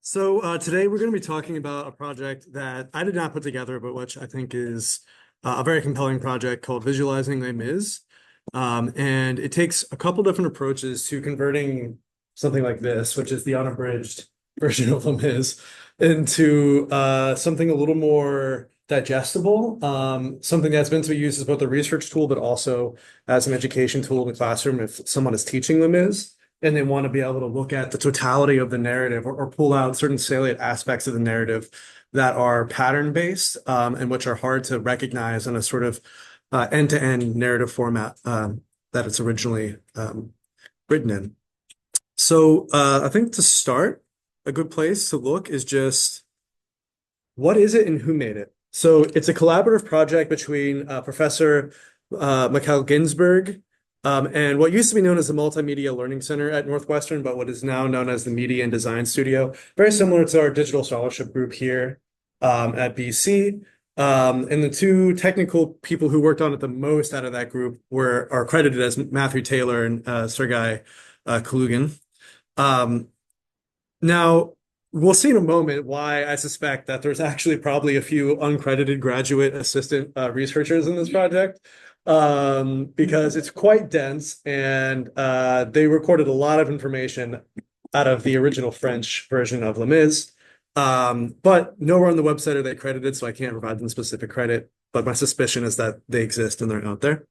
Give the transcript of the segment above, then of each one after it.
Today we're going to be talking about a project that I did not put together, but which I think is a very compelling project called Visualizing Les Mis. And it takes a couple different approaches to converting something like this, which is the unabridged version of Les Mis, into something a little more digestible, something that's meant to be used as both a research tool, but also as an education tool in the classroom if someone is teaching Les Mis and they want to be able to look at the totality of the narrative or pull out certain salient aspects of the narrative that are pattern based and which are hard to recognize in a sort of end-to-end narrative format that it's originally written in. I think to start, a good place to look is just what is it and who made it? So it's a collaborative project between Professor Mikhail Ginsberg and what used to be known as the Multimedia Learning Center at Northwestern, but what is now known as the Media and Design Studio. Very similar to our digital scholarship group here at BC. And the two technical people who worked on it the most out of that group are credited as Matthew Taylor and Sergei Kalugin. Now, we'll see in a moment why I suspect that there's actually probably a few uncredited graduate assistant researchers in this project because it's quite dense and they recorded a lot of information out of the original French version of Les Mis. But nowhere on the website are they credited, so I can't provide them specific credit. But my suspicion is that they exist and they're out there.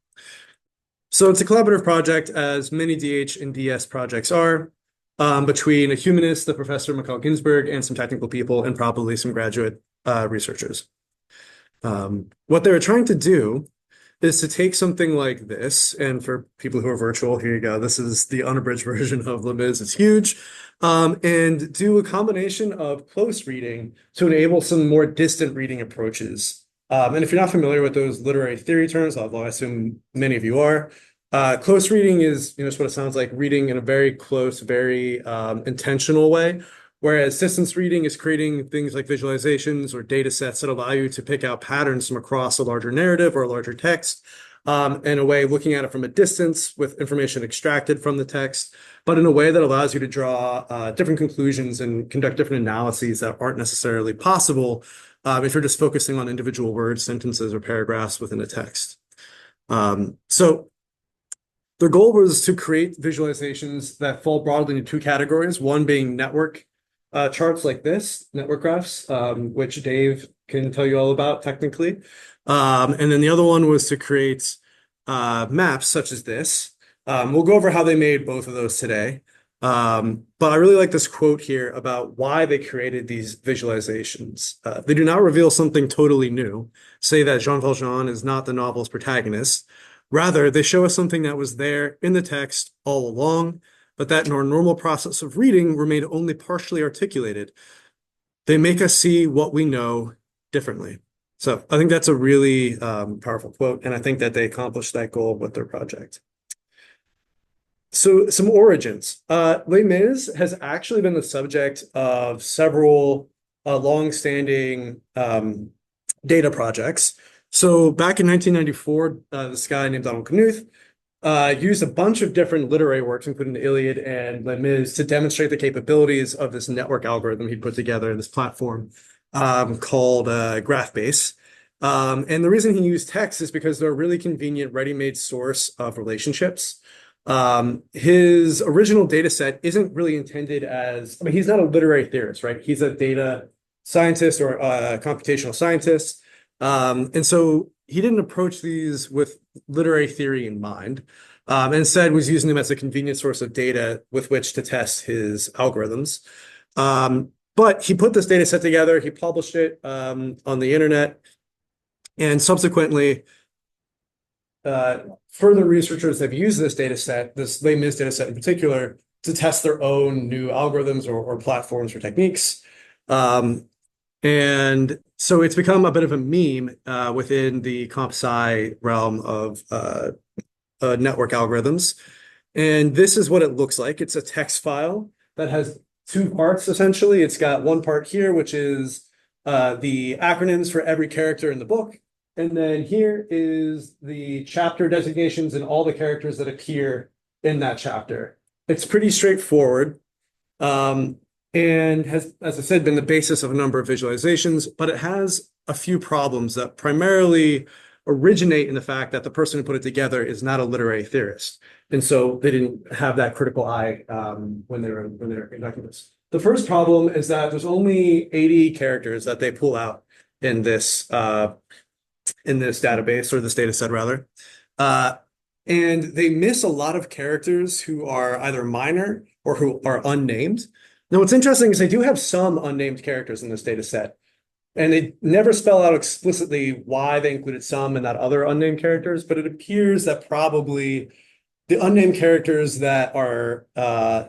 So it's a collaborative project, as many DH and DS projects are, between a humanist, the Professor Mikhail Ginsberg, and some technical people, and probably some graduate researchers. What they were trying to do is to take something like this, and for people who are virtual, here you go. This is the unabridged version of Les Mis. It's huge. And do a combination of close reading to enable some more distant reading approaches. And if you're not familiar with those literary theory terms, although I assume many of you are, close reading is, just what it sounds like, reading in a very close, very intentional way. Whereas distance reading is creating things like visualizations or data sets that allow you to pick out patterns from across a larger narrative or a larger text, in a way looking at it from a distance with information extracted from the text, but in a way that allows you to draw different conclusions and conduct different analyses that aren't necessarily possible if you're just focusing on individual words, sentences, or paragraphs within a text. So their goal was to create visualizations that fall broadly into two categories, one being network charts like this, network graphs, which Dave can tell you all about technically. And then the other one was to create maps such as this. We'll go over how they made both of those today. But I really like this quote here about why they created these visualizations. They do not reveal something totally new, say that Jean Valjean is not the novel's protagonist. Rather, they show us something that was there in the text all along, but that in our normal process of reading remained only partially articulated. They make us see what we know differently. So I think that's a really powerful quote, and I think that they accomplished that goal with their project. So some origins. Les Mis has actually been the subject of several long-standing data projects. So back in 1994, this guy named Donald Knuth used a bunch of different literary works, including the Iliad and Les Mis, to demonstrate the capabilities of this network algorithm he put together, this platform called GraphBase. And the reason he used text is because they're a really convenient, ready-made source of relationships. His original data set isn't really intended as, he's not a literary theorist, right? He's a data scientist or a computational scientist. And so he didn't approach these with literary theory in mind. Instead was using them as a convenient source of data with which to test his algorithms. But he put this data set together, he published it on the internet, and subsequently further researchers have used this data set, this Les Mis data set in particular, to test their own new algorithms or platforms or techniques. And so it's become a bit of a meme within the comp sci realm of network algorithms. And this is what it looks like. It's a text file that has two parts, essentially. It's got one part here, which is the acronyms for every character in the book. And then here is the chapter designations and all the characters that appear in that chapter. It's pretty straightforward. and has, as I said, been the basis of a number of visualizations, but it has a few problems that primarily originate in the fact that the person who put it together is not a literary theorist. And so they didn't have that critical eye when they were conducting this. The first problem is that there's only 80 characters that they pull out in this database, or this data set rather. And they miss a lot of characters who are either minor or who are unnamed. Now, what's interesting is they do have some unnamed characters in this data set, and they never spell out explicitly why they included some and not other unnamed characters, but it appears that probably the unnamed characters that are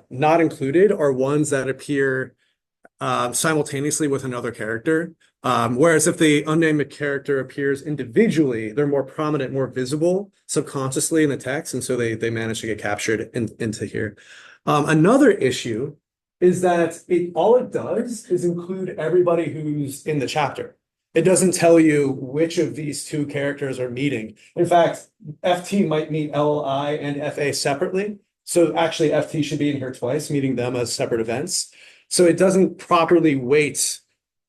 not included are ones that appear simultaneously with another character. Whereas if the unnamed character appears individually, they're more prominent, more visible subconsciously in the text, and so they manage to get captured into here. Another issue is that all it does is include everybody who's in the chapter. It doesn't tell you which of these two characters are meeting. In fact, FT might meet LI and FA separately. So actually FT should be in here twice, meeting them as separate events. So it doesn't properly weight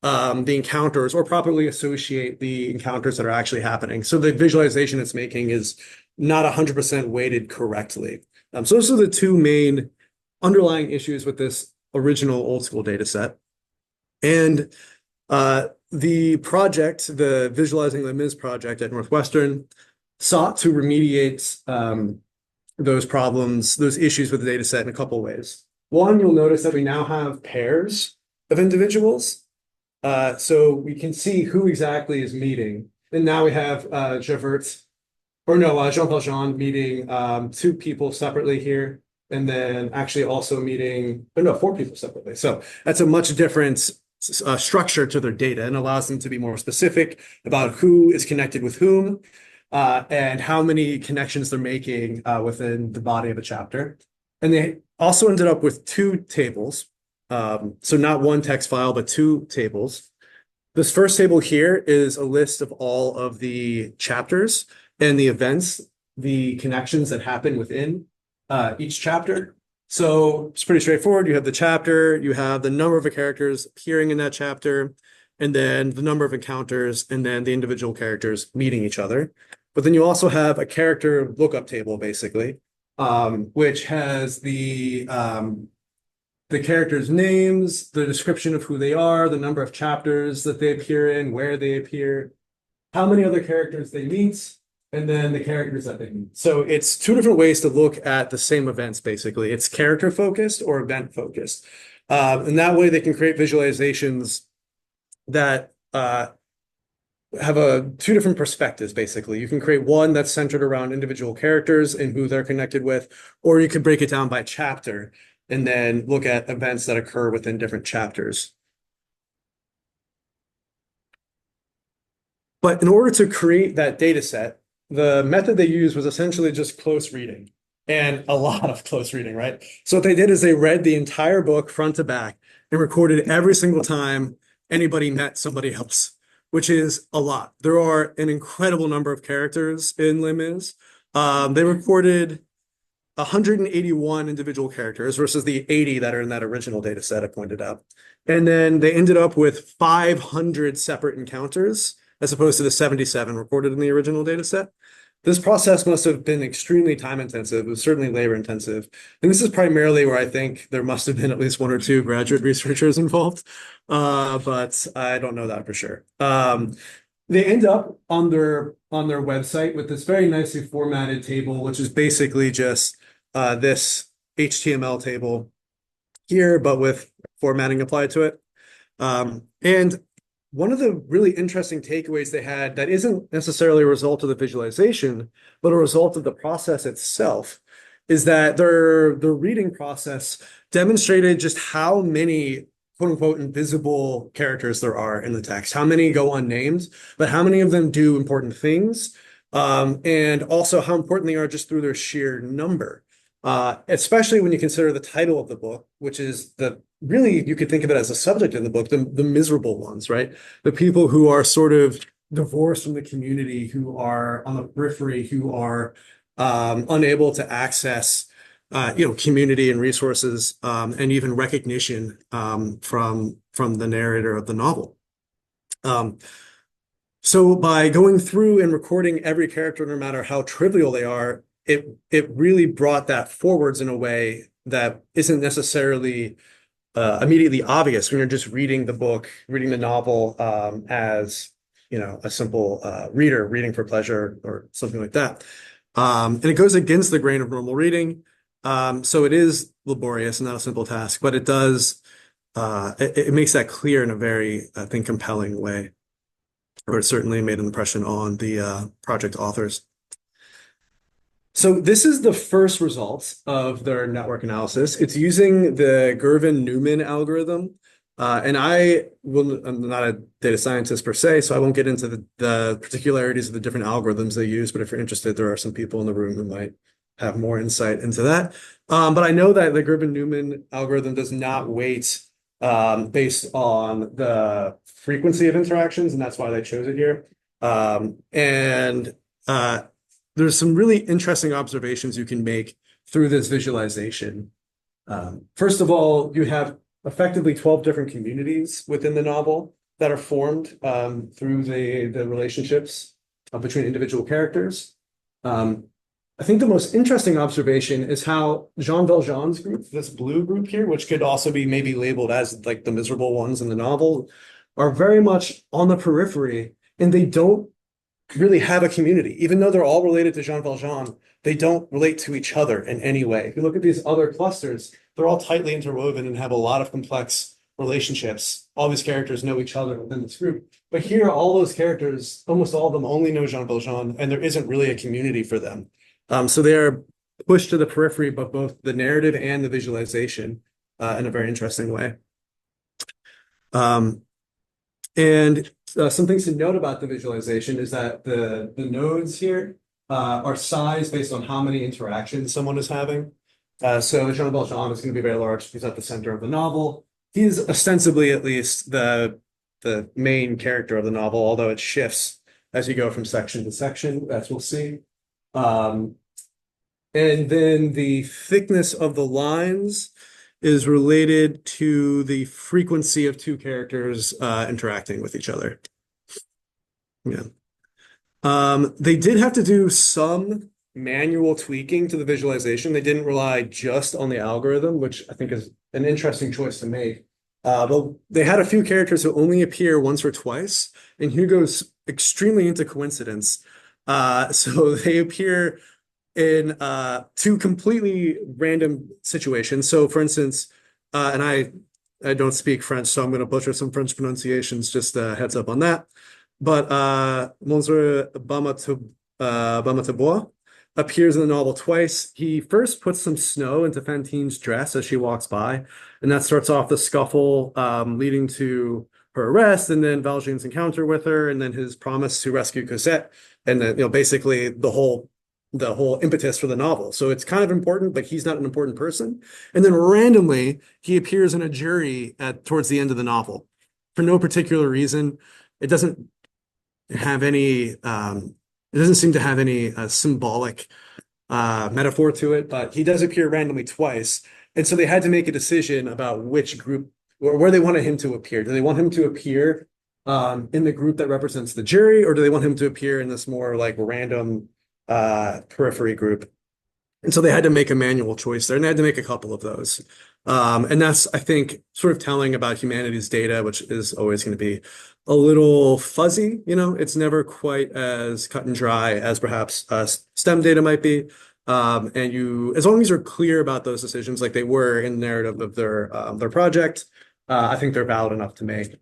the encounters or properly associate the encounters that are actually happening. So the visualization it's making is not 100% weighted correctly. So those are the two main underlying issues with this original old school data set. And the project, the Visualizing Les Mis project at Northwestern, sought to remediate those problems, those issues with the data set in a couple ways. One, you'll notice that we now have pairs of individuals. So we can see who exactly is meeting. And now we have Jean Valjean meeting two people separately here, and then actually also meeting, four people separately. So that's a much different structure to their data and allows them to be more specific about who is connected with whom and how many connections they're making within the body of a chapter. And they also ended up with two tables. So not one text file, but two tables. This first table here is a list of all of the chapters and the events, the connections that happen within each chapter. So it's pretty straightforward. You have the chapter, you have the number of the characters appearing in that chapter, and then the number of encounters, and then the individual characters meeting each other. But then you also have a character lookup table, basically, which has the characters' names, the description of who they are, the number of chapters that they appear in, where they appear, how many other characters they meet, and then the characters that they meet. So it's two different ways to look at the same events, basically. It's character focused or event focused. And that way they can create visualizations that have two different perspectives, basically. You can create one that's centered around individual characters and who they're connected with, or you can break it down by chapter and then look at events that occur within different chapters. But in order to create that data set, the method they used was essentially just close reading, and a lot of close reading, right? So what they did is they read the entire book front to back and recorded every single time anybody met somebody else, which is a lot. There are an incredible number of characters in Les Mis. They recorded 181 individual characters versus the 80 that are in that original data set I pointed out. And then they ended up with 500 separate encounters as opposed to the 77 recorded in the original data set. This process must have been extremely time intensive. It was certainly labor intensive. And this is primarily where I think there must have been at least one or two graduate researchers involved, but I don't know that for sure. They end up on their website with this very nicely formatted table, which is basically just this HTML table here, but with formatting applied to it. And one of the really interesting takeaways they had that isn't necessarily a result of the visualization, but a result of the process itself, is that their reading process demonstrated just how many quote unquote invisible characters there are in the text, how many go unnamed, but how many of them do important things, and also how important they are just through their sheer number. Especially when you consider the title of the book, which is really, you could think of it as a subject in the book, the miserable ones, right? The people who are sort of divorced from the community, who are on the periphery, who are unable to access community and resources, and even recognition from the narrator of the novel. So by going through and recording every character, no matter how trivial they are, it really brought that forwards in a way that isn't necessarily immediately obvious when you're just reading the book, reading the novel, as a simple reader reading for pleasure or something like that. And it goes against the grain of normal reading. So it is laborious and not a simple task, but it does it makes that clear in a very, I think, compelling way, or it certainly made an impression on the project authors. So this is the first result of their network analysis. It's using the Girvan-Newman algorithm. I'm not a data scientist per se, so I won't get into the particularities of the different algorithms they use, but if you're interested, there are some people in the room who might have more insight into that. But I know that the Girvan-Newman algorithm does not weight based on the frequency of interactions, and that's why they chose it here. There's some really interesting observations you can make through this visualization. First of all, you have effectively 12 different communities within the novel that are formed through the relationships between individual characters. I think the most interesting observation is how Jean Valjean's group, this blue group here, which could also be maybe labeled as like the miserable ones in the novel, are very much on the periphery, and they don't really have a community. Even though they're all related to Jean Valjean, they don't relate to each other in any way. If you look at these other clusters, they're all tightly interwoven and have a lot of complex relationships. All these characters know each other within this group. But here, all those characters, almost all of them only know Jean Valjean, and there isn't really a community for them. So they are pushed to the periphery, but both the narrative and the visualization in a very interesting way. Some things to note about the visualization is that the nodes here are sized based on how many interactions someone is having. So Jean Valjean is going to be very large. He's at the center of the novel. He's ostensibly, at least, the main character of the novel, although it shifts as you go from section to section, as we'll see. And then the thickness of the lines is related to the frequency of two characters interacting with each other. Yeah. They did have to do some manual tweaking to the visualization. They didn't rely just on the algorithm, which I think is an interesting choice to make. But they had a few characters who only appear once or twice, and Hugo's extremely into coincidence. So they appear in two completely random situations. So, for instance, and I don't speak French, so I'm going to butcher some French pronunciations, just a heads up on that. But Monsieur Bamatabois appears in the novel twice. He first puts some snow into Fantine's dress as she walks by, and that starts off the scuffle leading to her arrest, and then Valjean's encounter with her, and then his promise to rescue Cosette, and then basically the whole impetus for the novel. So it's kind of important, but he's not an important person. And then randomly, he appears in a jury towards the end of the novel for no particular reason. It doesn't have any, it doesn't seem to have any symbolic metaphor to it, but he does appear randomly twice. And so they had to make a decision about which group or where they wanted him to appear. Do they want him to appear in the group that represents the jury, or do they want him to appear in this more like random periphery group? And so they had to make a manual choice there, and they had to make a couple of those. And that's, I think, sort of telling about humanities data, which is always going to be a little fuzzy. It's never quite as cut and dry as perhaps STEM data might be. And as long as you're clear about those decisions, like they were in the narrative of their project, I think they're valid enough to make.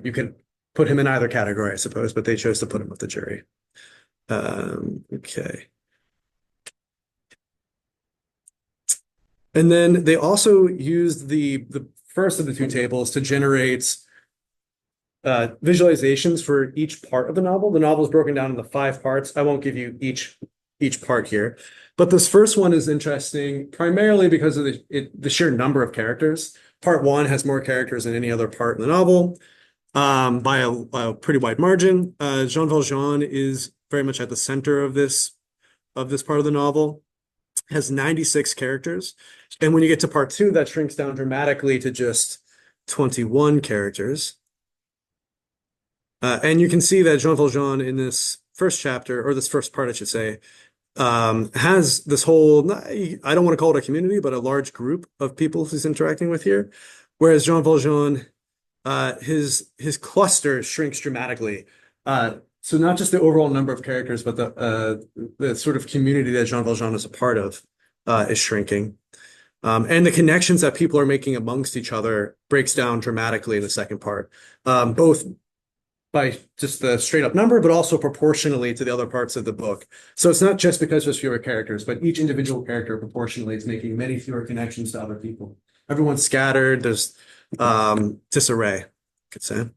You could put him in either category, I suppose, but they chose to put him with the jury. Okay. And then they also used the first of the two tables to generate visualizations for each part of the novel. The novel is broken down into 5 parts. I won't give you each part here, but this first one is interesting primarily because of the sheer number of characters. Part 1 has more characters than any other part in the novel by a pretty wide margin. Jean Valjean is very much at the center of this part of the novel. has 96 characters. And when you get to part 2, that shrinks down dramatically to just 21 characters. And you can see that Jean Valjean in this first chapter, or this first part, I should say, has this whole, I don't want to call it a community, but a large group of people he's interacting with here. Whereas Jean Valjean, his cluster shrinks dramatically. So not just the overall number of characters, but the sort of community that Jean Valjean is a part of is shrinking. And the connections that people are making amongst each other breaks down dramatically in the second part, both by just the straight up number, but also proportionally to the other parts of the book. So it's not just because there's fewer characters, but each individual character proportionally is making many fewer connections to other people. Everyone's scattered. There's disarray, I could say.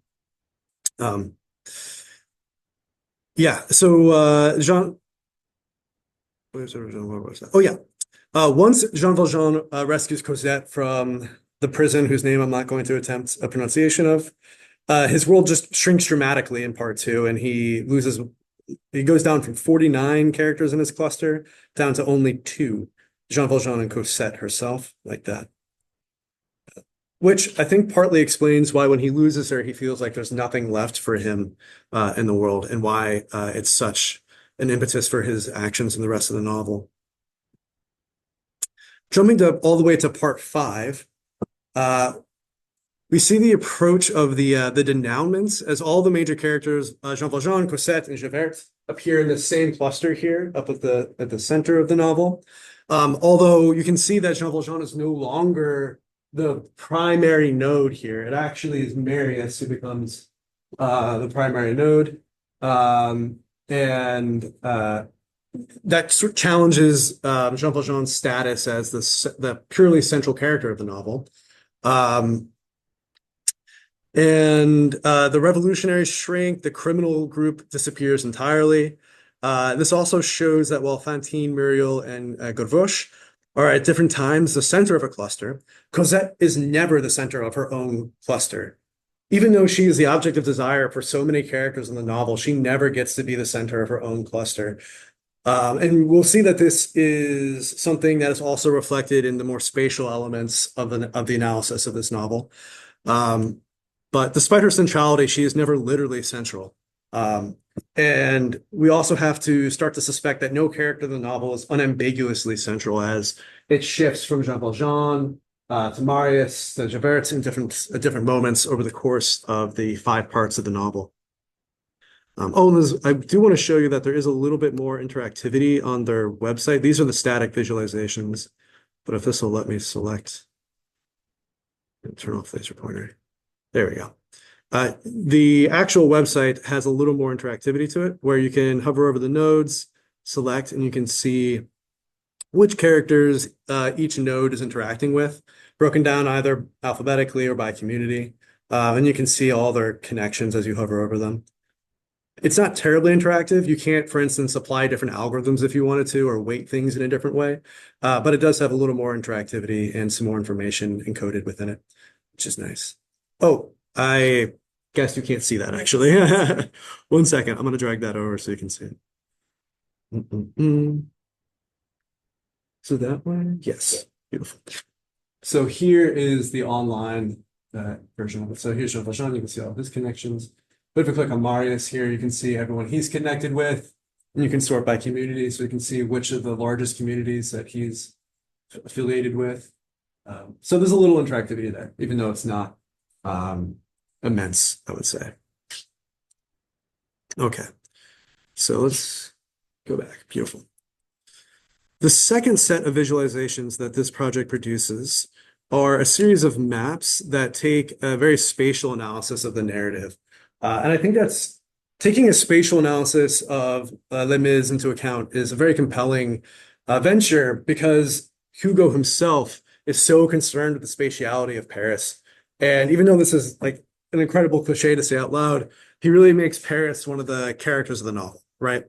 Yeah. So Jean, what was that? Oh yeah. Once Jean Valjean rescues Cosette from the prison, whose name I'm not going to attempt a pronunciation of, his world just shrinks dramatically in part 2, and he goes down from 49 characters in his cluster down to only 2, Jean Valjean and Cosette herself, like that. Which I think partly explains why when he loses her, he feels like there's nothing left for him in the world, and why it's such an impetus for his actions in the rest of the novel. Jumping all the way to part 5, we see the approach of the denouements as all the major characters, Jean Valjean, Cosette, and Javert, appear in the same cluster here, up at the center of the novel. Although you can see that Jean Valjean is no longer the primary node here. It actually is Marius who becomes the primary node. That sort of challenges Jean Valjean's status as the purely central character of the novel. The revolutionaries shrink, the criminal group disappears entirely. This also shows that while Fantine, Muriel, and Gavroche are at different times the center of a cluster, Cosette is never the center of her own cluster. Even though she is the object of desire for so many characters in the novel, she never gets to be the center of her own cluster. And we'll see that this is something that is also reflected in the more spatial elements of the analysis of this novel. But despite her centrality, she is never literally central. And we also have to start to suspect that no character in the novel is unambiguously central, as it shifts from Jean Valjean to Marius to Javert in different moments over the course of the 5 parts of the novel. And I do want to show you that there is a little bit more interactivity on their website. These are the static visualizations, but if this will let me select and turn off laser pointer. There we go. The actual website has a little more interactivity to it, where you can hover over the nodes, select, and you can see which characters each node is interacting with, broken down either alphabetically or by community. And you can see all their connections as you hover over them. It's not terribly interactive. You can't, for instance, apply different algorithms if you wanted to, or weight things in a different way. But it does have a little more interactivity and some more information encoded within it, which is nice. Oh, I guess you can't see that actually. 1 second. I'm going to drag that over so you can see it. So that one, yes, beautiful. So here is the online version of it. So here's Jean Valjean. You can see all of his connections. But if you click on Marius here, you can see everyone he's connected with, and you can sort by community, so you can see which of the largest communities that he's affiliated with. So there's a little interactivity there, even though it's not immense, I would say. Okay, so let's go back. Beautiful. The second set of visualizations that this project produces are a series of maps that take a very spatial analysis of the narrative. And I think that's taking a spatial analysis of Les Mis into account is a very compelling venture, because Hugo himself is so concerned with the spatiality of Paris. And even though this is like an incredible cliche to say out loud, he really makes Paris one of the characters of the novel, right?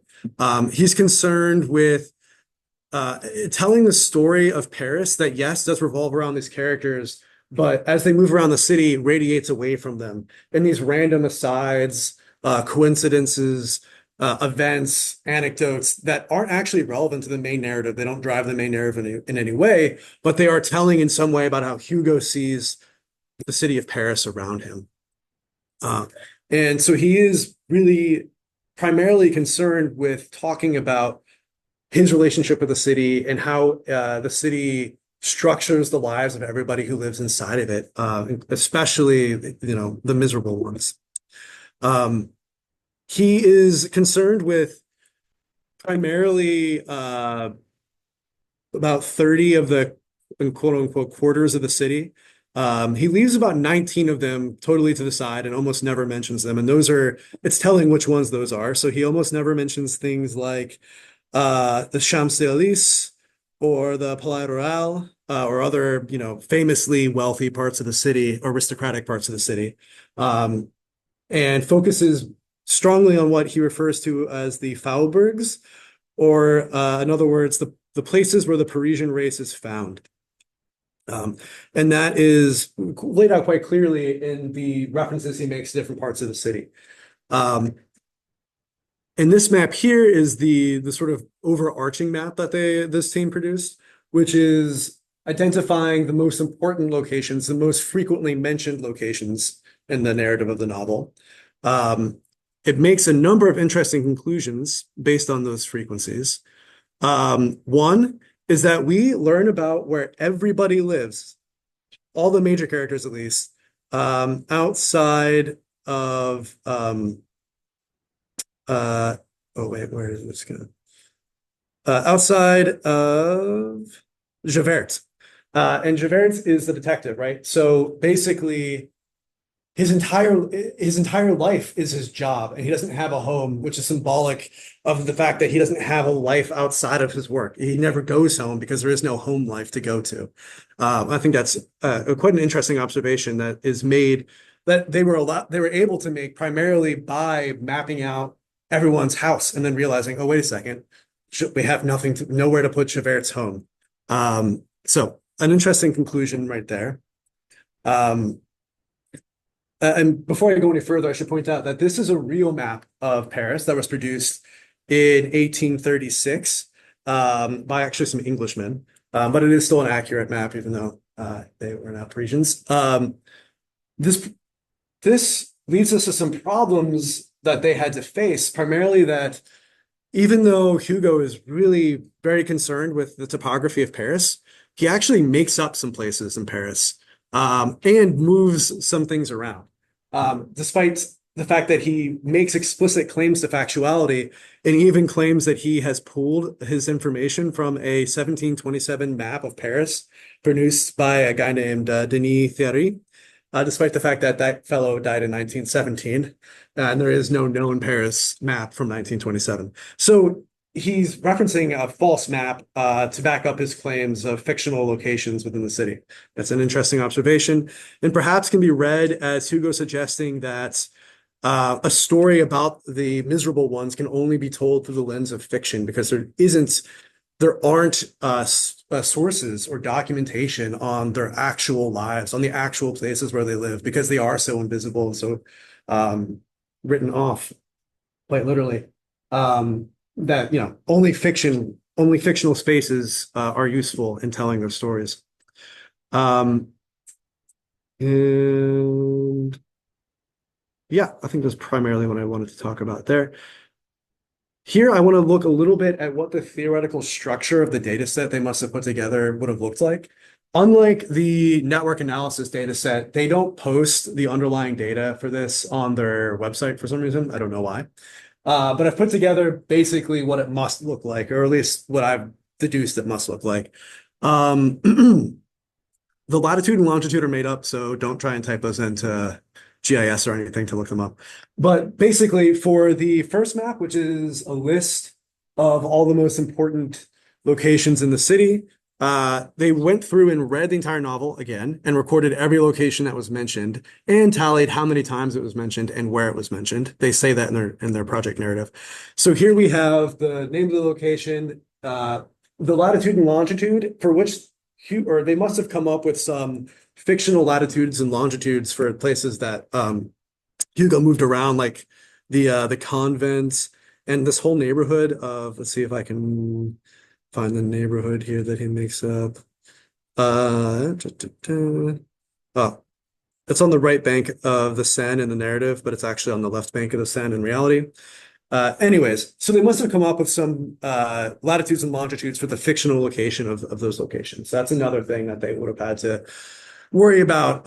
He's concerned with telling the story of Paris that, yes, does revolve around these characters, but as they move around the city, radiates away from them. And these random asides, coincidences, events, anecdotes that aren't actually relevant to the main narrative. They don't drive the main narrative in any way, but they are telling in some way about how Hugo sees the city of Paris around him. Uh, and so he is really primarily concerned with talking about his relationship with the city and how the city structures the lives of everybody who lives inside of it, especially the miserable ones. Um, he is concerned with primarily about 30 of the quote unquote quarters of the city. He leaves about 19 of them totally to the side and almost never mentions them. And it's telling which ones those are. So he almost never mentions things like the Champs-Élysées or the Palais Royal or other, famously wealthy parts of the city, aristocratic parts of the city, and focuses strongly on what he refers to as the Faubourgs, or in other words, the places where the Parisian race is found. And that is laid out quite clearly in the references he makes to different parts of the city. And this map here is the sort of overarching map that this team produced, which is identifying the most important locations, the most frequently mentioned locations in the narrative of the novel. It makes a number of interesting conclusions based on those frequencies. One is that we learn about where everybody lives, all the major characters at least, outside of where is this going? Outside of Javert. And Javert is the detective, right? So basically his entire life is his job, and he doesn't have a home, which is symbolic of the fact that he doesn't have a life outside of his work. He never goes home because there is no home life to go to. I think that's quite an interesting observation that is made, that they were able to make primarily by mapping out everyone's house and then realizing, oh, wait a second, we have nowhere to put Javert's home. So an interesting conclusion right there. And before I go any further, I should point out that this is a real map of Paris that was produced in 1836 by actually some Englishmen, but it is still an accurate map, even though they were not Parisians. This leads us to some problems that they had to face, primarily that even though Hugo is really very concerned with the topography of Paris, he actually makes up some places in Paris and moves some things around. Despite the fact that he makes explicit claims to factuality and even claims that he has pulled his information from a 1727 map of Paris produced by a guy named Denis Thierry, despite the fact that that fellow died in 1917, and there is no known Paris map from 1927. So he's referencing a false map to back up his claims of fictional locations within the city. That's an interesting observation, and perhaps can be read as Hugo suggesting that a story about the miserable ones can only be told through the lens of fiction, because there aren't sources or documentation on their actual lives, on the actual places where they live, because they are so invisible and so written off, quite literally. That only fictional spaces are useful in telling their stories. And yeah, I think that's primarily what I wanted to talk about there. Here, I want to look a little bit at what the theoretical structure of the data set they must have put together would have looked like. Unlike the network analysis data set, they don't post the underlying data for this on their website for some reason. I don't know why. But I've put together basically what it must look like, or at least what I've deduced it must look like. The latitude and longitude are made up, so don't try and type those into GIS or anything to look them up. But basically, for the first map, which is a list of all the most important locations in the city, they went through and read the entire novel again and recorded every location that was mentioned and tallied how many times it was mentioned and where it was mentioned. They say that in their project narrative. So here we have the name of the location, the latitude and longitude, for which they must have come up with some fictional latitudes and longitudes for places that Hugo moved around, like the convents And this whole neighborhood of, let's see if I can find the neighborhood here that he makes up. Oh, it's on the right bank of the Seine in the narrative, but it's actually on the left bank of the Seine in reality. Anyways, so they must have come up with some latitudes and longitudes for the fictional location of those locations. That's another thing that they would have had to worry about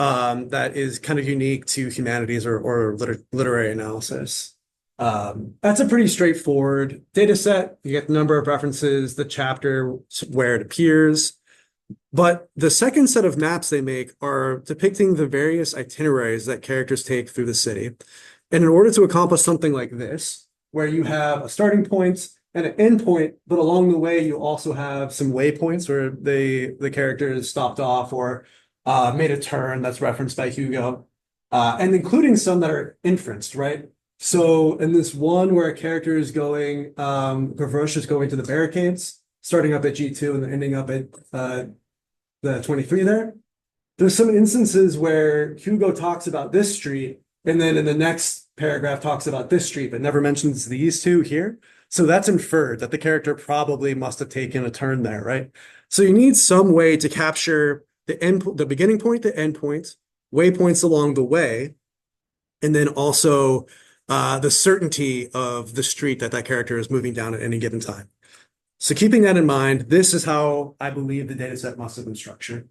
that is kind of unique to humanities or literary analysis. That's a pretty straightforward data set. You get the number of references, the chapter where it appears. But the second set of maps they make are depicting the various itineraries that characters take through the city. And in order to accomplish something like this, where you have a starting point and an end point, but along the way you also have some waypoints where the characters stopped off or made a turn that's referenced by Hugo, and including some that are inferenced, right? So in this one where a character is going, Gavroche is going to the barricades, starting up at G2 and ending up at the 23 there. There's some instances where Hugo talks about this street, and then in the next paragraph talks about this street, but never mentions these two here. So that's inferred that the character probably must have taken a turn there, right? So you need some way to capture the beginning point, the end point, waypoints along the way, and then also the certainty of the street that that character is moving down at any given time. So keeping that in mind, this is how I believe the data set must have been structured.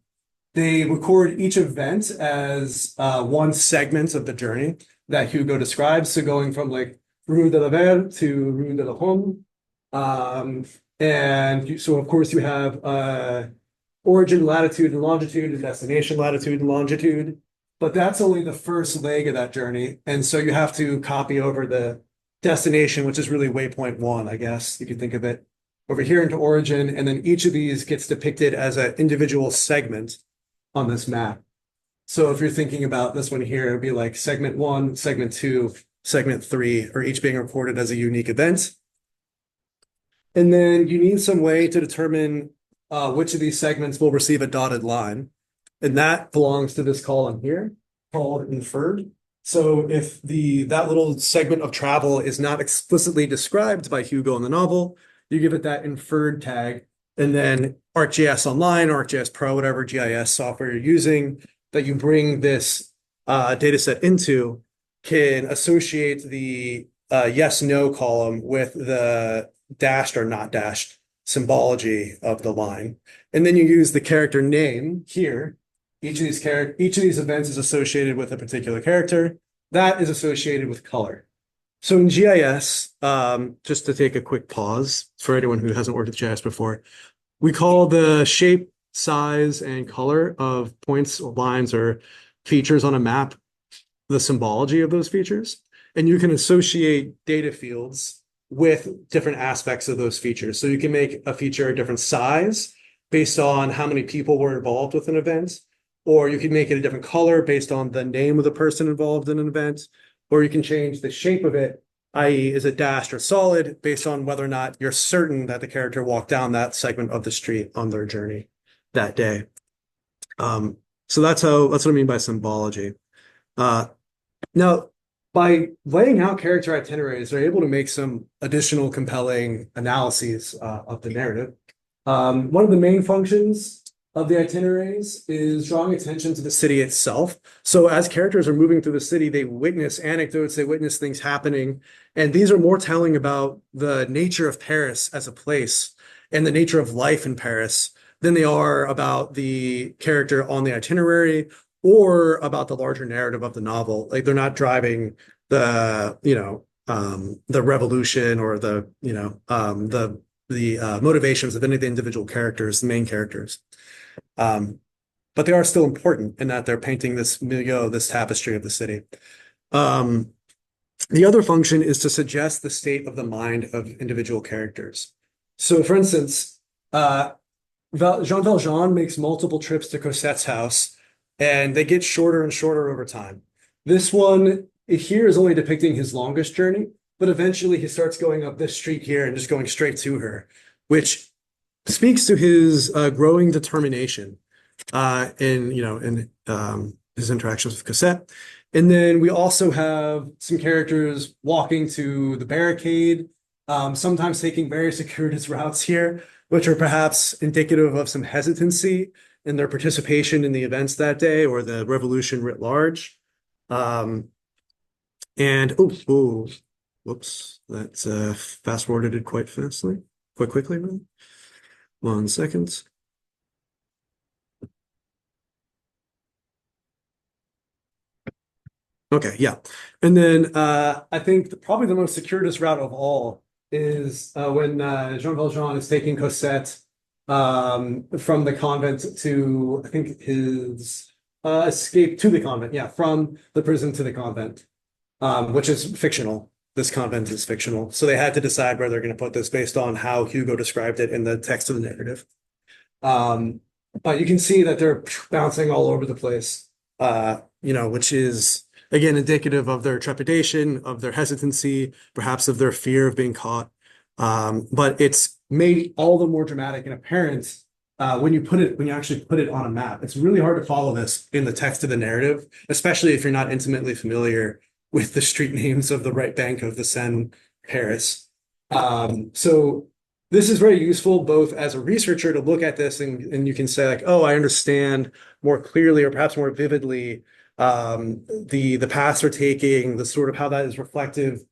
They record each event as one segment of the journey that Hugo describes. So going from like Rue de la Verre to Rue de la Homme. And so of course you have origin latitude and longitude and destination latitude and longitude. But that's only the first leg of that journey. And so you have to copy over the destination, which is really waypoint one, I guess, you could think of it, over here into origin. And then each of these gets depicted as an individual segment on this map. So if you're thinking about this one here, it'd be like segment 1, segment 2, segment 3 are each being recorded as a unique event. And then you need some way to determine which of these segments will receive a dotted line. And that belongs to this column here called inferred. So if that little segment of travel is not explicitly described by Hugo in the novel, you give it that inferred tag. And then ArcGIS Online, ArcGIS Pro, whatever GIS software you're using that you bring this data set into can associate the yes/no column with the dashed or not dashed symbology of the line. And then you use the character name here. Each of these events is associated with a particular character. That is associated with color. So in GIS, just to take a quick pause for anyone who hasn't worked with GIS before, we call the shape, size, and color of points, or lines, or features on a map the symbology of those features. And you can associate data fields with different aspects of those features. So you can make a feature a different size based on how many people were involved with an event, or you can make it a different color based on the name of the person involved in an event, or you can change the shape of it, i.e. is it dashed or solid, based on whether or not you're certain that the character walked down that segment of the street on their journey that day. So that's what I mean by symbology. Now, by laying out character itineraries, they're able to make some additional compelling analyses of the narrative. One of the main functions of the itineraries is drawing attention to the city itself. So as characters are moving through the city, they witness anecdotes, they witness things happening, and these are more telling about the nature of Paris as a place and the nature of life in Paris than they are about the character on the itinerary or about the larger narrative of the novel. Like they're not driving the revolution or the motivations of any of the individual characters, the main characters. But they are still important in that they're painting this milieu, this tapestry of the city. The other function is to suggest the state of the mind of individual characters. So for instance, Jean Valjean makes multiple trips to Cosette's house, and they get shorter and shorter over time. This one here is only depicting his longest journey, but eventually he starts going up this street here and just going straight to her, which speaks to his growing determination in his interactions with Cosette. And then we also have some characters walking to the barricade sometimes taking very circuitous routes here, which are perhaps indicative of some hesitancy in their participation in the events that day or the revolution writ large. And whoops, that's fast forwarded it quite quickly. Really. 1 second. Okay, yeah. And then I think probably the most circuitous route of all is when Jean Valjean is taking Cosette from the convent to, I think, his escape to the convent. Yeah, from the prison to the convent, which is fictional. This convent is fictional. So they had to decide where they're going to put this based on how Hugo described it in the text of the narrative. But you can see that they're bouncing all over the place, which is, again, indicative of their trepidation, of their hesitancy, perhaps of their fear of being caught. But it's made all the more dramatic and apparent when you actually put it on a map. It's really hard to follow this in the text of the narrative, especially if you're not intimately familiar with the street names of the right bank of the Seine, Paris. So this is very useful both as a researcher to look at this and you can say like, oh, I understand more clearly or perhaps more vividly the paths they're taking, the sort of how that is reflective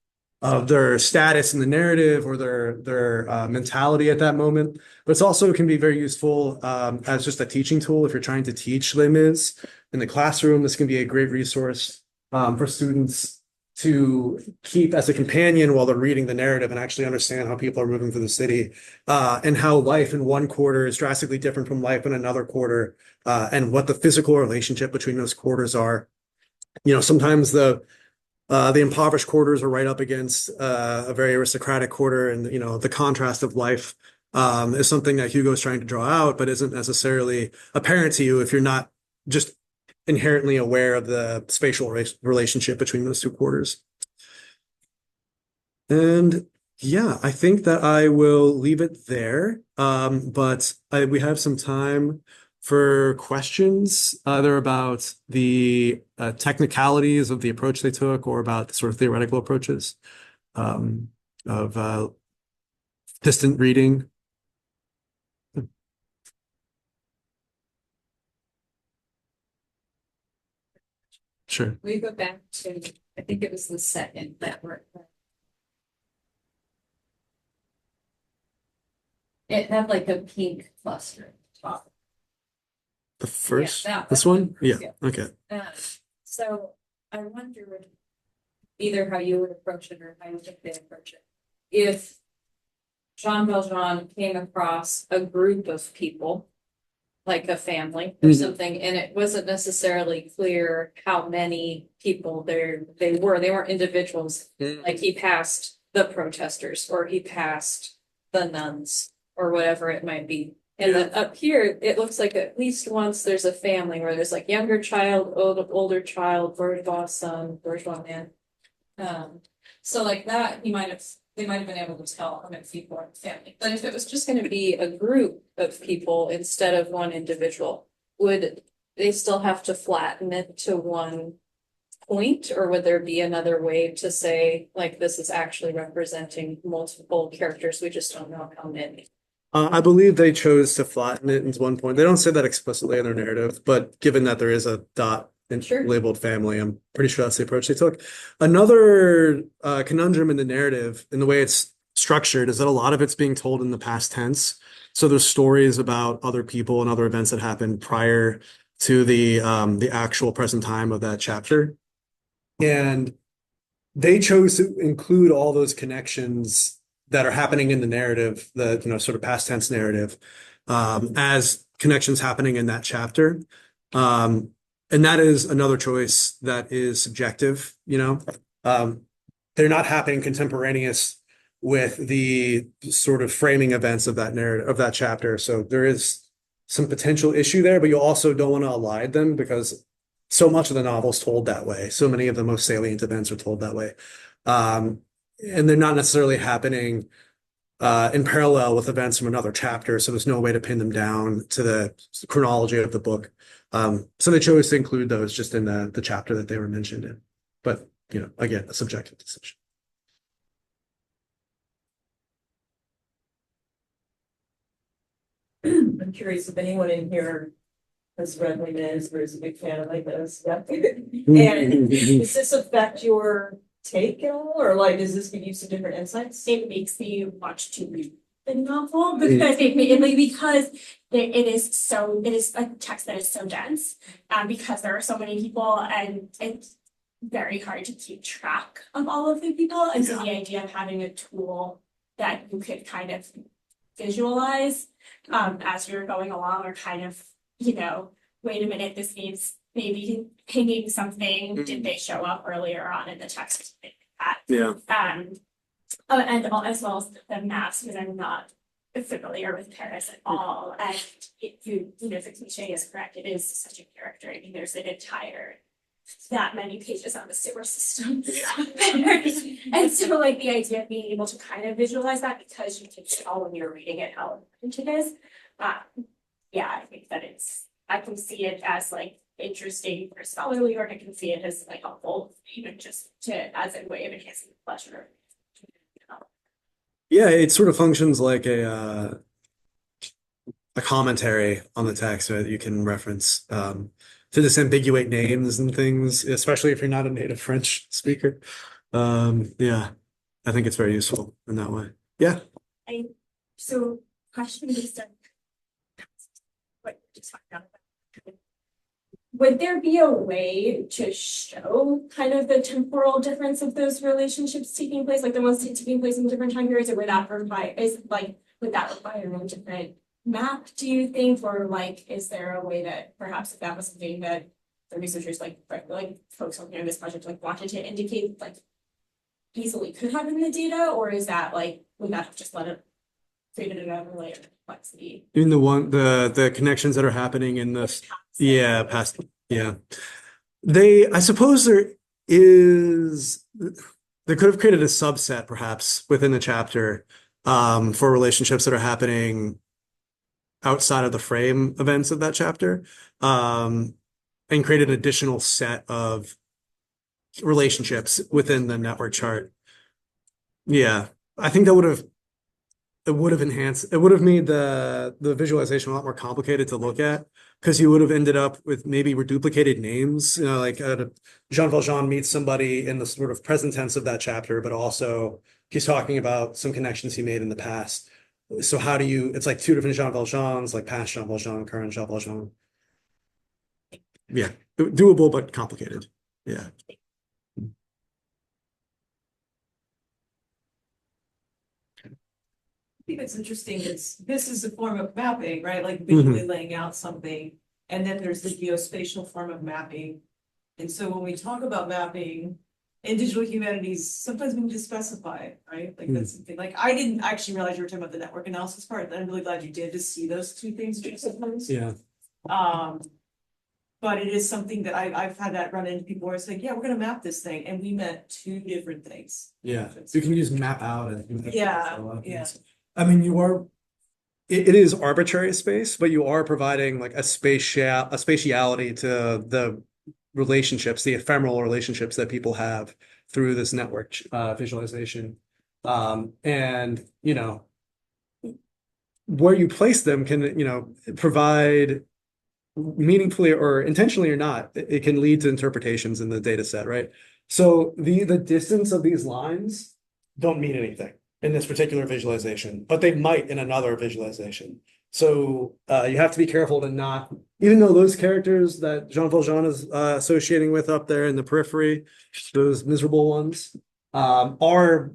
of their status in the narrative or their mentality at that moment. But it's also can be very useful as just a teaching tool if you're trying to teach Les Mis in the classroom. This can be a great resource for students to keep as a companion while they're reading the narrative and actually understand how people are moving through the city and how life in one quarter is drastically different from life in another quarter and what the physical relationship between those quarters are. Sometimes the impoverished quarters are right up against a very aristocratic quarter, and the contrast of life is something that Hugo is trying to draw out, but isn't necessarily apparent to you if you're not just inherently aware of the spatial relationship between those two quarters. And yeah, I think that I will leave it there. But we have some time for questions, either about the technicalities of the approach they took or about the sort of theoretical approaches of distant reading. Sure. We go back to, I think it was the second that were. It had like a pink cluster at the top. The first, Yeah, this one? Yeah, yeah. okay. So I wondered either how you would approach it or how you think they approach it. If Jean Valjean came across a group of people, like a family or something, and it wasn't necessarily clear how many people they weren't individuals. Like he passed the protesters or he passed the nuns or whatever it might be. And then up here, it looks like at least once there's a family where there's like younger child, older child, bourgeois son, bourgeois man. So like that, they might have been able to tell how many people are in the family. But if it was just going to be a group of people instead of one individual, would they still have to flatten it to one point, or would there be another way to say like this is actually representing multiple characters? We just don't know how many. I believe they chose to flatten it into one point. They don't say that explicitly in their narrative, but given that there is a dot labeled family, I'm pretty sure that's the approach they took. Another conundrum in the narrative, in the way it's structured, is that a lot of it's being told in the past tense. So there's stories about other people and other events that happened prior to the actual present time of that chapter. And they chose to include all those connections that are happening in the narrative, the sort of past tense narrative, as connections happening in that chapter. And that is another choice that is subjective, they're not happening contemporaneous with the sort of framing events of that narrative, of that chapter. So there is some potential issue there, but you also don't want to elide them because so much of the novel is told that way. So many of the most salient events are told that way. And they're not necessarily happening in parallel with events from another chapter. So there's no way to pin them down to the chronology of the book. So they chose to include those just in the chapter that they were mentioned in. But, again, a subjective decision. I'm curious if anyone in here has read Les Mis or is a big fan of Les Mis. Yeah. Mm-hmm. And does this affect your take at all, or like, does this give you some different insights? It makes me want to read the novel because it is a text that is so dense, because there are so many people and it's very hard to keep track of all of the people. And so the idea of having a tool that you could kind of visualize as you're going along, or kind of, wait a minute, this needs maybe pinging something. Did they show up earlier on in the text? Yeah. As well as the maps, because I'm not familiar with Paris at all. And if the cliche is correct, it is such a character. I mean, there's an entire that many pages on the sewer system. And so like the idea of being able to kind of visualize that, because you can tell when you're reading it how important it is. I think that I can see it as like interesting for scholarly, or I can see it as like helpful, just as a way of enhancing the pleasure. Yeah, it sort of functions like a commentary on the text, right, that you can reference to disambiguate names and things, especially if you're not a native French speaker. Yeah, I think it's very useful in that way. Yeah. So question based on what we just found out about. Would there be a way to show kind of the temporal difference of those relationships taking place, like the ones taking place in different time periods, or would that require a different map, do you think? Or like, is there a way that perhaps if that was something that the researchers like folks on this project like wanted to indicate like easily could have in the data, or is that like, would that have just created another layer of complexity? In the connections that are happening in this, past, I suppose there could have created a subset perhaps within the chapter for relationships that are happening outside of the frame events of that chapter, and create an additional set of relationships within the network chart. Yeah, I think that would have made the visualization a lot more complicated to look at, because you would have ended up with maybe reduplicated names, like Jean Valjean meets somebody in the sort of present tense of that chapter, but also he's talking about some connections he made in the past. So how do it's like two different Jean Valjeans, like past Jean Valjean, current Jean Valjean. Yeah, doable, but complicated. Yeah. I think that's interesting. This is a form of mapping, right? Like visually laying out something. And then there's the geospatial form of mapping. And so when we talk about mapping in digital humanities, sometimes we need to specify, right? Like that's something like I didn't actually realize you were talking about the network analysis part. I'm really glad you did to see those two things juxtaposed. Yeah. But it is something that I've had that run into people where it's like, yeah, we're gonna map this thing, and we meant two different things. Yeah. You can use map out and Yeah. I mean, it is arbitrary space, but you are providing like a spatiality to the relationships, the ephemeral relationships that people have through this network visualization. And where you place them can, provide meaningfully or intentionally or not, it can lead to interpretations in the data set, right? So the distance of these lines don't mean anything in this particular visualization, but they might in another visualization. So you have to be careful to not, even though those characters that Jean Valjean is associating with up there in the periphery, those miserable ones, are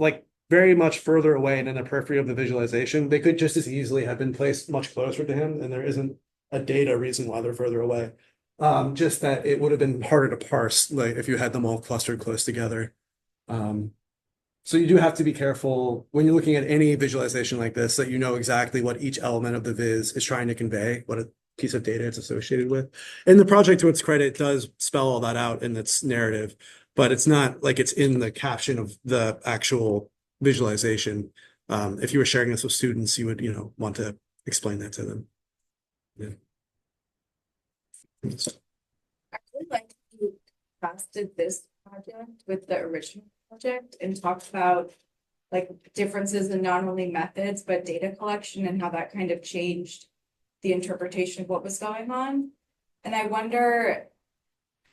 like very much further away and in the periphery of the visualization. They could just as easily have been placed much closer to him, and there isn't a data reason why they're further away. Just that it would have been harder to parse, like if you had them all clustered close together. So you do have to be careful when you're looking at any visualization like this, that you know exactly what each element of the viz is trying to convey, what a piece of data it's associated with. And the project, to its credit, does spell all that out in its narrative, but it's not like it's in the caption of the actual visualization. If you were sharing this with students, you would, want to explain that to them. Yeah. I really like you contrasted this project with the original project and talked about like differences in not only methods but data collection and how that kind of changed the interpretation of what was going on. And I wonder,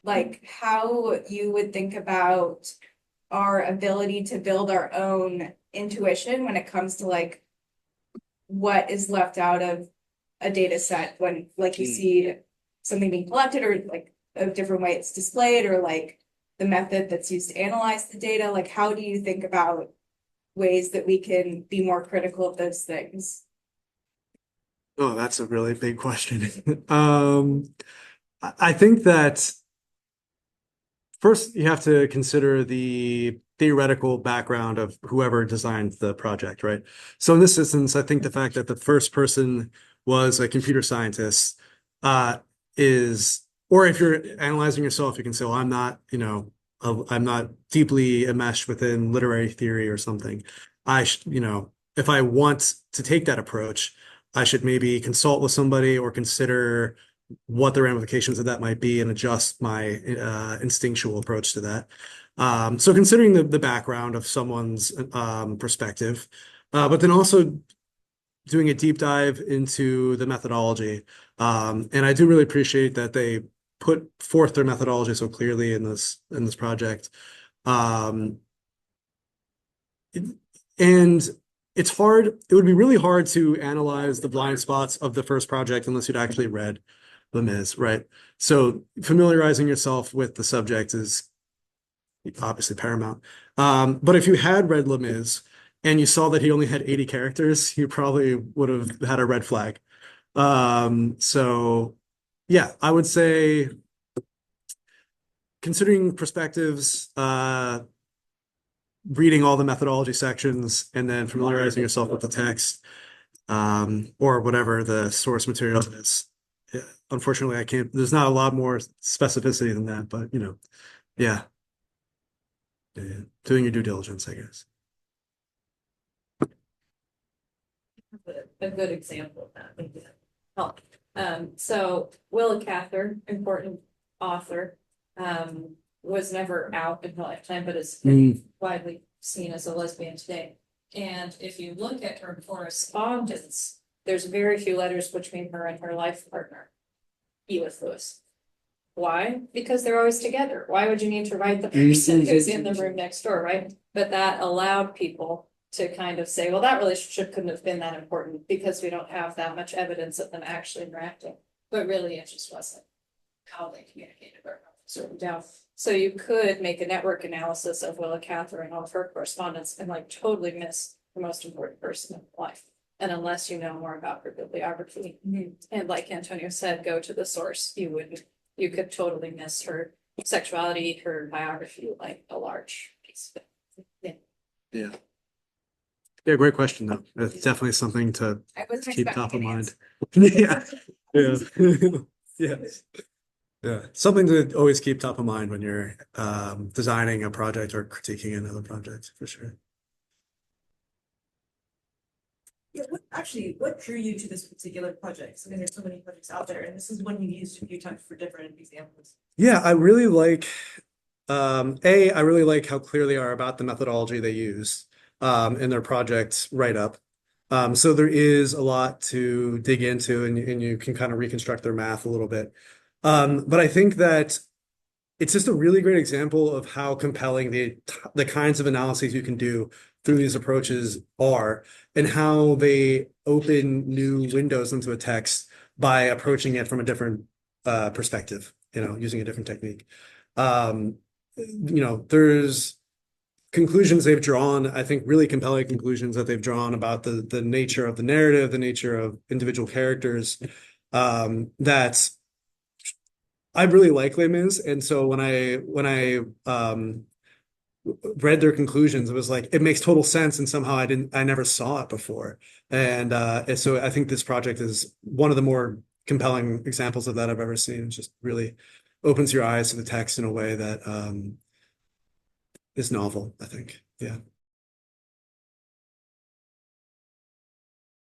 like, how you would think about our ability to build our own intuition when it comes to like what is left out of a data set when like you see something being collected or like a different way it's displayed or like the method that's used to analyze the data. Like, how do you think about ways that we can be more critical of those things? Oh, that's a really big question. I think that first you have to consider the theoretical background of whoever designed the project, right? So in this instance, I think the fact that the first person was a computer scientist is, or if you're analyzing yourself, you can say, well, I'm not, I'm not deeply enmeshed within literary theory or something. If I want to take that approach, I should maybe consult with somebody or consider what the ramifications of that might be and adjust my instinctual approach to that. So considering the background of someone's perspective, but then also doing a deep dive into the methodology. And I do really appreciate that they put forth their methodology so clearly in this project. And it's hard, it would be really hard to analyze the blind spots of the first project unless you'd actually read Les Mis, right? So familiarizing yourself with the subject is obviously paramount. But if you had read Les Mis and you saw that he only had 80 characters, you probably would have had a red flag. So yeah, I would say considering perspectives, reading all the methodology sections and then familiarizing yourself with the text, or whatever the source material is. Yeah, unfortunately, there's not a lot more specificity than that, but yeah. Yeah. Doing your due diligence, I guess. A good example of that would help. So Willa Cather, important author, was never out in her lifetime, but is widely seen as a lesbian today. And if you look at her correspondence, there's very few letters between her and her life partner, Edith Lewis. Why? Because they're always together. Why would you need to write the person who's in the room next door, right? But that allowed people to kind of say, well, that relationship couldn't have been that important because we don't have that much evidence of them actually interacting. But really, it just wasn't how they communicated or certain doubt. So you could make a network analysis of Willa Cather and all of her correspondence and like totally miss the most important person in life. And unless you know more about her bibliography, and like Antonio said, go to the source, you could totally miss her sexuality, her biography, like a large piece of it. Yeah. Yeah, great question though. It's definitely something to I wasn't keep top of expecting an mind. answer. Yeah. Yes. Yeah. Something to always keep top of mind when you're designing a project or critiquing another project, for sure. Yeah, what drew you to this particular project? I mean, there's so many projects out there, and this is one you used a few times for different examples. Yeah, I really like I really like how clear they are about the methodology they use in their project write-up. So there is a lot to dig into and you can kind of reconstruct their math a little bit. But I think that it's just a really great example of how compelling the kinds of analyses you can do through these approaches are, and how they open new windows into a text by approaching it from a different perspective, using a different technique. There's conclusions they've drawn, I think really compelling conclusions that they've drawn about the nature of the narrative, the nature of individual characters, that I really like Les Mis. And so when I read their conclusions, it was like, it makes total sense. And somehow I never saw it before. And so I think this project is one of the more compelling examples of that I've ever seen. It just really opens your eyes to the text in a way that is novel, I think. Yeah.